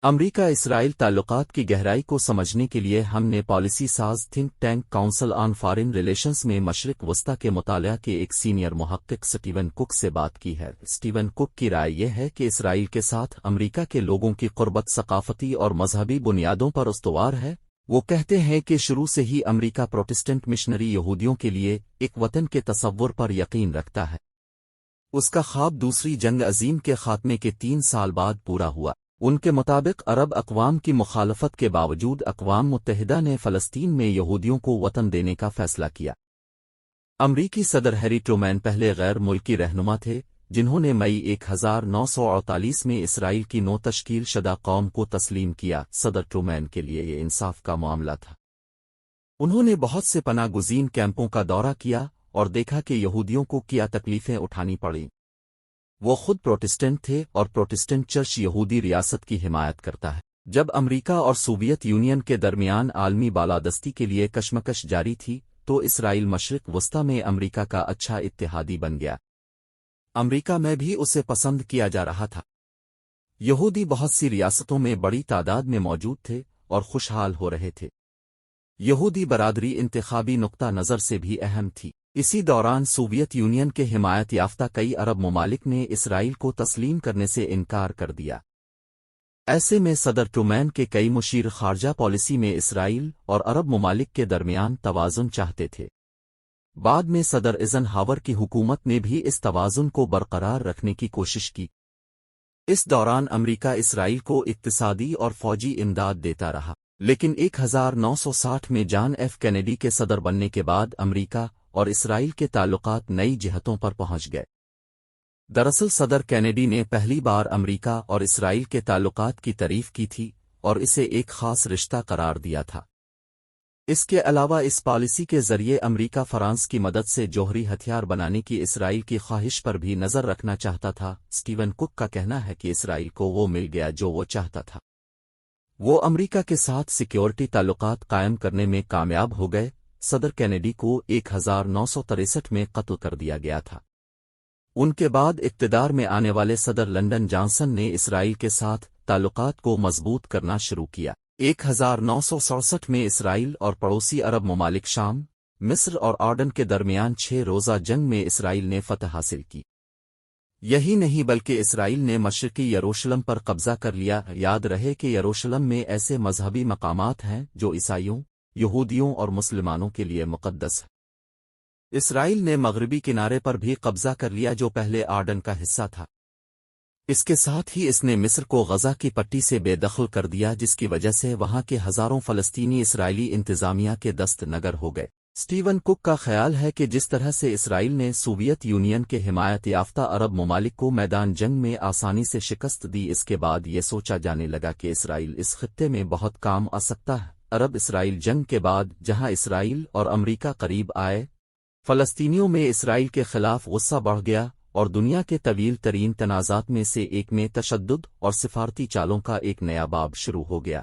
امریکہ اسرائیل تعلقات کی گہرائی کو سمجھنے کے لیے ہم نے پالیسی ساز think tank council on foreign relations میں مشرق وسطی کے مطالعہ کے ایک سینئر محقق سٹیون کک سے بات کی ہے۔ سٹیون کک کی رائے یہ ہے کہ اسرائیل کے ساتھ امریکہ کے لوگوں کی قربت ثقافتی اور مذہبی بنیادوں پر استوار ہے۔ وہ کہتے ہیں کہ شروع سے ہی امریکہ پروٹسٹنٹ مشنری یہودیوں کے لیے ایک وطن کے تصور پر یقین رکھتا ہے۔ اس کا خواب دوسری جنگ عظیم کے خاتمے کے 3 سال بعد پورا ہوا۔ ان کے مطابق عرب اقوام کی مخالفت کے باوجود اقوام متحدہ نے فلسطین میں یہودیوں کو وطن دینے کا فیصلہ کیا۔ امریکی صدر ہیری ٹرومین پہلے غیر ملکی رہنما تھے جنہوں نے مئی 1948 میں اسرائیل کی نو تشکیل شدہ قوم کو تسلیم کیا۔ صدر ٹرومین کے لیے یہ انصاف کا معاملہ تھا۔ انہوں نے بہت سے پناہ گزین کیمپوں کا دورہ کیا اور دیکھا کہ یہودیوں کو کیا تکلیفیں اٹھانی پڑیں۔ وہ خود پروٹسٹنٹ تھے اور پروٹسٹنٹ چرچ یہودی ریاست کی حمایت کرتا ہے۔ جب امریکہ اور سوویت یونین کے درمیان عالمی بالادستی کے لیے کشمکش جاری تھی تو اسرائیل مشرق وسطی میں امریکہ کا اچھا اتحادی بن گیا۔ امریکہ میں بھی اسے پسند کیا جا رہا تھا۔ یہودی بہت سی ریاستوں میں بڑی تعداد میں موجود تھے اور خوشحال ہو رہے تھے۔ یہودی برادری انتخابی نقطہ نظر سے بھی اہم تھی۔ اسی دوران سوویت یونین کے حمایت یافتہ کئی عرب ممالک نے اسرائیل کو تسلیم کرنے سے انکار کر دیا۔ ایسے میں صدر ٹرومین کے کئی مشیر خارجہ پالیسی میں اسرائیل اور عرب ممالک کے درمیان توازن چاہتے تھے۔ بعد میں صدر ایزن ہاور کی حکومت نے بھی اس توازن کو برقرار رکھنے کی کوشش کی۔ اس دوران امریکہ اسرائیل کو اقتصادی اور فوجی امداد دیتا رہا، لیکن 1960 میں جان ایف کینیڈی کے صدر بننے کے بعد امریکہ اور اسرائیل کے تعلقات نئی جہتوں پر پہنچ گئے۔ دراصل صدر کینیڈی نے پہلی بار امریکہ اور اسرائیل کے تعلقات کی تعریف کی تھی اور اسے ایک خاص رشتہ قرار دیا تھا۔ اس کے علاوہ اس پالیسی کے ذریعے امریکہ فرانس کی مدد سے جوہری ہتھیار بنانے کی اسرائیل کی خواہش پر بھی نظر رکھنا چاہتا تھا۔ سٹیون کک کا کہنا ہے کہ اسرائیل کو وہ مل گیا جو وہ چاہتا تھا۔ وہ امریکہ کے ساتھ سیکیورٹی تعلقات قائم کرنے میں کامیاب ہو گئے۔ صدر کینیڈی کو 1963 میں قتل کر دیا گیا تھا۔ ان کے بعد اقتدار میں آنے والے صدر لنڈن جانسن نے اسرائیل کے ساتھ تعلقات کو مضبوط کرنا شروع کیا۔ 1967 میں اسرائیل اور پڑوسی عرب ممالک شام، مصر اور اردن کے درمیان 6 روزہ جنگ میں اسرائیل نے فتح حاصل کی۔ یہی نہیں بلکہ اسرائیل نے مشرقی یروشلم پر قبضہ کر لیا۔ یاد رہے کہ یروشلم میں ایسے مذہبی مقامات ہیں جو عیسائیوں، یہودیوں اور مسلمانوں کے لیے مقدس ہے۔ اسرائیل نے مغربی کنارے پر بھی قبضہ کر لیا جو پہلے اردن کا حصہ تھا۔ اس کے ساتھ ہی اس نے مصر کو غزہ کی پٹی سے بے دخل کر دیا جس کی وجہ سے وہاں کے ہزاروں فلسطینی اسرائیلی انتظامیہ کے دست نگر ہو گئے۔ سٹیون کک کا خیال ہے کہ جس طرح سے اسرائیل نے سوویت یونین کے حمایت یافتہ عرب ممالک کو میدان جنگ میں آسانی سے شکست دی، اس کے بعد یہ سوچا جانے لگا کہ اسرائیل اس خطے میں بہت کام آ سکتا ہے۔ عرب اسرائیل جنگ کے بعد جہاں اسرائیل اور امریکہ قریب آئے، فلسطینیوں میں اسرائیل کے خلاف غصہ بڑھ گیا اور دنیا کے طویل ترین تنازعات میں سے ایک میں تشدد اور سفارتی چالوں کا ایک نیا باب شروع ہو گیا۔